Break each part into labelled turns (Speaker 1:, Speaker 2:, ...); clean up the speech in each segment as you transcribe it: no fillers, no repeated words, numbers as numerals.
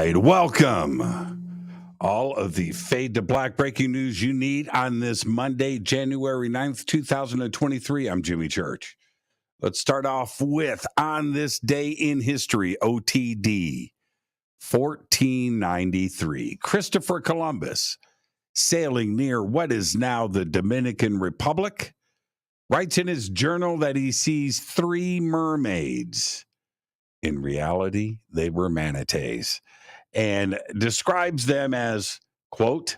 Speaker 1: right, welcome. All of the Fade to Black breaking news you need on this Monday, January 9th, 2023. I'm Jimmy Church. Let's start off with on this day in history, OTD, 1493. Christopher Columbus, sailing near what is now the Dominican Republic, writes in his journal that he sees 3 mermaids. In reality, they were manatees, and describes them as, quote,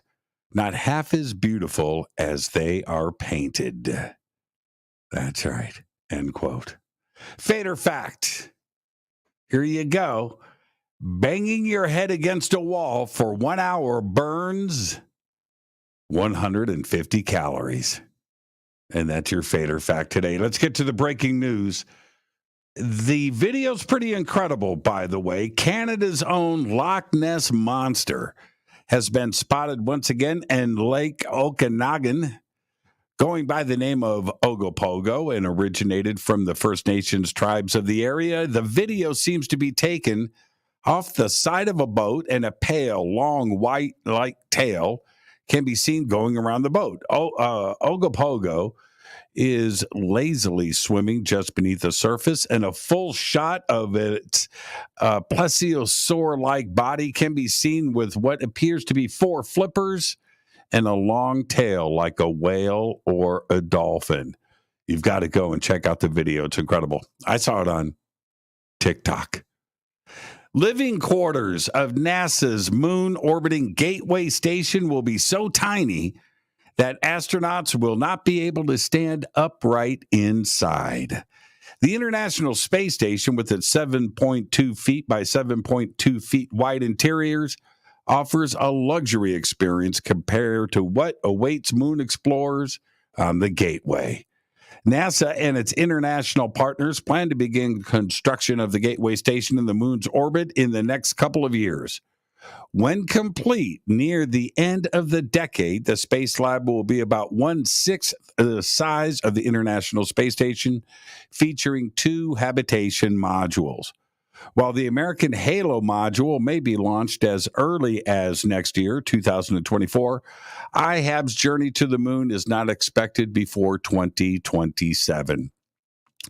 Speaker 1: not half as beautiful as they are painted. That's right, end quote. Fate or fact? Here you go. Banging your head against a wall for 1 hour burns 150 calories. And that's your fate or fact today. Let's get to the breaking news. The video's pretty incredible, by the way. Canada's own Loch Ness Monster has been spotted once again in Lake Okanagan, going by the name of Ogopogo, and originated from the First Nations tribes of the area. The video seems to be taken off the side of a boat, and a pale, long, white-like tail can be seen going around the boat. Ogopogo is lazily swimming just beneath the surface, and a full shot of its plesiosaur-like body can be seen with what appears to be 4 flippers and a long tail like a whale or a dolphin. You've got to go and check out the video. It's incredible. I saw it on TikTok. Living quarters of NASA's moon-orbiting Gateway station will be so tiny that astronauts will not be able to stand upright inside. The International Space Station, with its 7.2 feet by 7.2 feet wide interiors, offers a luxury experience compared to what awaits moon explorers on the Gateway. NASA and its international partners plan to begin construction of the Gateway station in the moon's orbit in the next couple of years. When complete near the end of the decade, the Space Lab will be about 1/6 the size of the International Space Station, featuring 2 habitation modules. While the American Halo module may be launched as early as next year, 2024, IHAB's journey to the moon is not expected before 2027.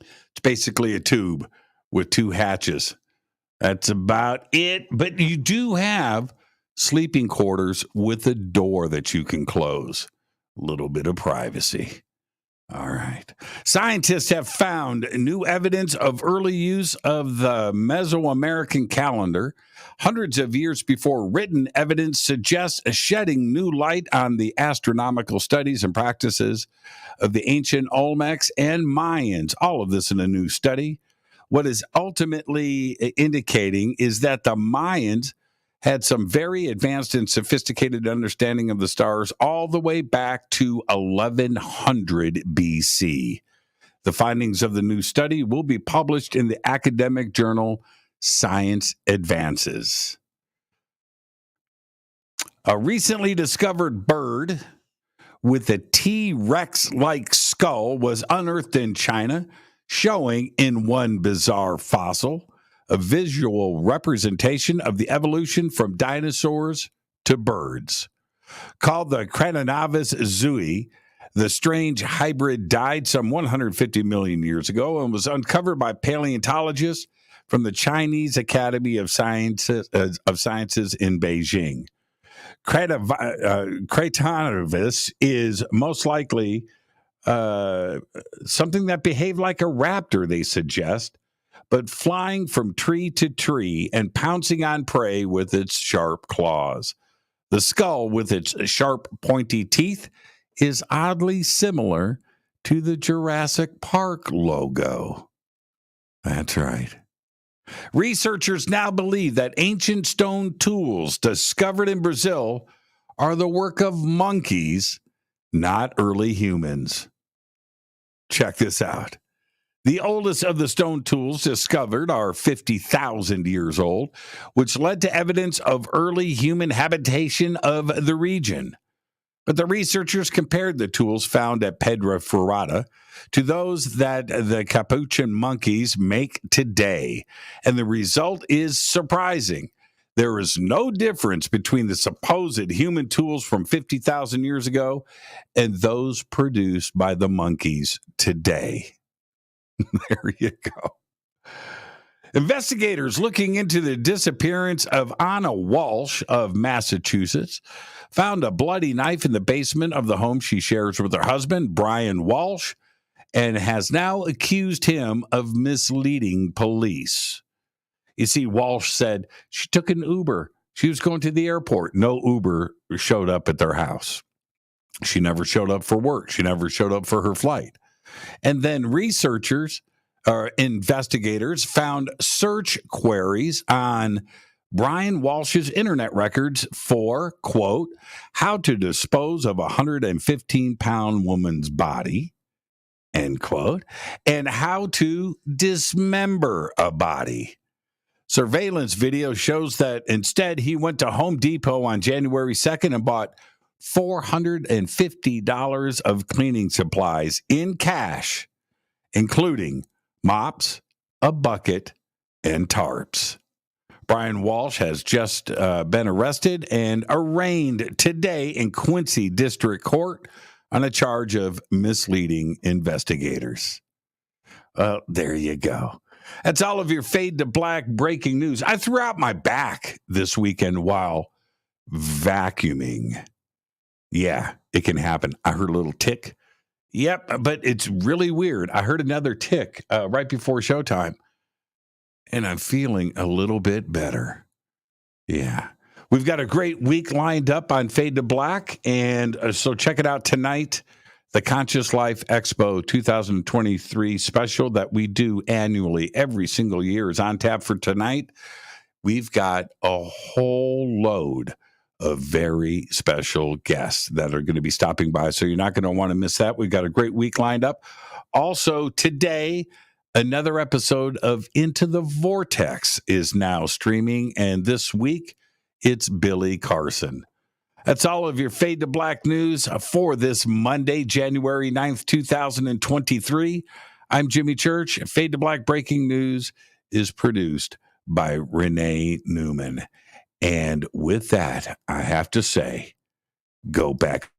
Speaker 1: It's basically a tube with 2 hatches. That's about it. But you do have sleeping quarters with a door that you can close. A little bit of privacy. All right. Scientists have found new evidence of early use of the Mesoamerican calendar. Hundreds of years before written evidence suggests shedding new light on the astronomical studies and practices of the ancient Olmecs and Mayans. All of this in a new study. What is ultimately indicating is that the Mayans had some very advanced and sophisticated understanding of the stars all the way back to 1100 BC. The findings of the new study will be published in the academic journal Science Advances. A recently discovered bird with a T-Rex-like skull was unearthed in China, showing in one bizarre fossil a visual representation of the evolution from dinosaurs to birds. Called the Cranonavis zui, the strange hybrid died some 150 million years ago and was uncovered by paleontologists from the Chinese Academy of Sciences in Beijing. Cranonavis is most likely something that behaved like a raptor, they suggest, but flying from tree to tree and pouncing on prey with its sharp claws. The skull, with its sharp, pointy teeth, is oddly similar to the Jurassic Park logo. That's right. Researchers now believe that ancient stone tools discovered in Brazil are the work of monkeys, not early humans. Check this out. The oldest of the stone tools discovered are 50,000 years old, which led to evidence of early human habitation of the region. But the researchers compared the tools found at Pedra Furada to those that the capuchin monkeys make today, and the result is surprising. There is no difference between the supposed human tools from 50,000 years ago and those produced by the monkeys today. There you go. Investigators looking into the disappearance of Anna Walsh of Massachusetts found a bloody knife in the basement of the home she shares with her husband, Brian Walsh, and has now accused him of misleading police. You see, Walsh said she took an Uber. She was going to the airport. No Uber showed up at their house. She never showed up for work. She never showed up for her flight. And then investigators found search queries on Brian Walsh's internet records for, quote, how to dispose of a 115-pound woman's body, end quote, and how to dismember a body. Surveillance video shows that instead he went to Home Depot on January 2nd and bought $450 of cleaning supplies in cash, including mops, a bucket, and tarps. Brian Walsh has just been arrested and arraigned today in Quincy District Court on a charge of misleading investigators. There you go. That's all of your Fade to Black breaking news. I threw out my back this weekend while vacuuming. Yeah, it can happen. I heard a little tick. Yep, but it's really weird. I heard another tick right before showtime, and I'm feeling a little bit better. Yeah. We've got a great week lined up on Fade to Black, and so check it out tonight. The Conscious Life Expo 2023 special that we do annually every single year is on tap for tonight. We've got a whole load of very special guests that are going to be stopping by, so you're not going to want to miss that. We've got a great week lined up. Also, today, another episode of Into the Vortex is now streaming, and this week, it's Billy Carson. That's all of your Fade to Black news for this Monday, January 9th, 2023. I'm Jimmy Church. Fade to Black breaking news is produced by Renee Newman. And with that, I have to say, go back.